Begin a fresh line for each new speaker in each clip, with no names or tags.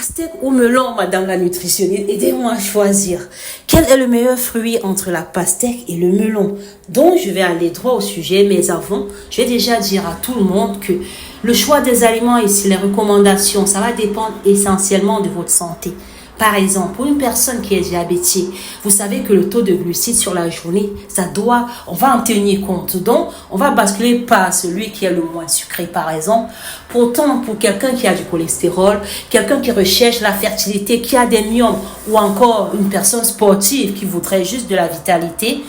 Pastèque ou melon, madame la nutritionniste, aidez-moi à choisir. Quel est le meilleur fruit entre la pastèque et le melon? Donc, je vais aller droit au sujet, mais avant, je vais déjà dire à tout le monde que le choix des aliments ici, les recommandations, ça va dépendre essentiellement de votre santé. Par exemple, pour une personne qui est diabétique, vous savez que le taux de glucides sur la journée, on va en tenir compte. Donc, on va basculer par celui qui est le moins sucré, par exemple. Pourtant, pour quelqu'un qui a du cholestérol, quelqu'un qui recherche la fertilité, qui a des myomes, ou encore une personne sportive qui voudrait juste de la vitalité,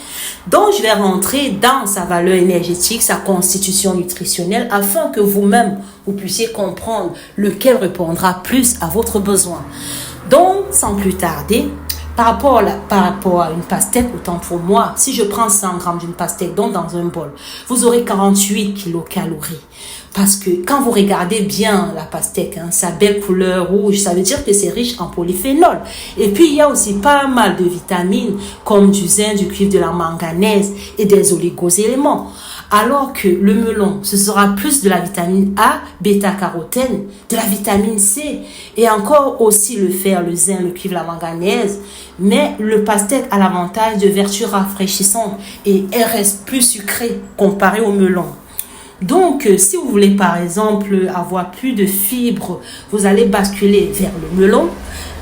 donc je vais rentrer dans sa valeur énergétique, sa constitution nutritionnelle, afin que vous-même, vous puissiez comprendre lequel répondra plus à votre besoin. Donc, sans plus tarder, par rapport à une pastèque, autant pour moi, si je prends 100 grammes d'une pastèque, donc dans un bol, vous aurez 48 kilocalories. Parce que quand vous regardez bien la pastèque, sa belle couleur rouge, ça veut dire que c'est riche en polyphénol. Et puis, il y a aussi pas mal de vitamines comme du zinc, du cuivre, de la manganèse et des oligoéléments. Alors que le melon, ce sera plus de la vitamine A, bêta-carotène, de la vitamine C et encore aussi le fer, le zinc, le cuivre, la manganèse. Mais le pastèque a l'avantage de vertus rafraîchissantes et elle reste plus sucrée comparé au melon. Donc, si vous voulez par exemple avoir plus de fibres, vous allez basculer vers le melon.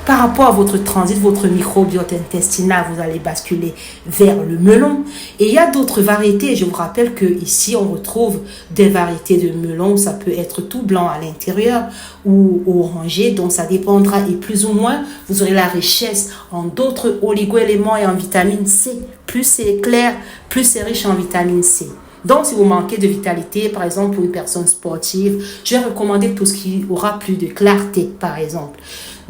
Par rapport à votre transit, votre microbiote intestinal, vous allez basculer vers le melon. Et il y a d'autres variétés. Je vous rappelle que ici on retrouve des variétés de melon. Ça peut être tout blanc à l'intérieur ou orangé. Donc, ça dépendra. Et plus ou moins, vous aurez la richesse en d'autres oligoéléments et en vitamine C. Plus c'est clair, plus c'est riche en vitamine C. Donc, si vous manquez de vitalité, par exemple, pour une personne sportive, je vais recommander tout ce qui aura plus de clarté, par exemple.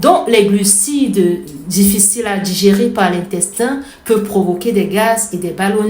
Donc, les glucides difficiles à digérer par l'intestin peuvent provoquer des gaz et des ballonnements.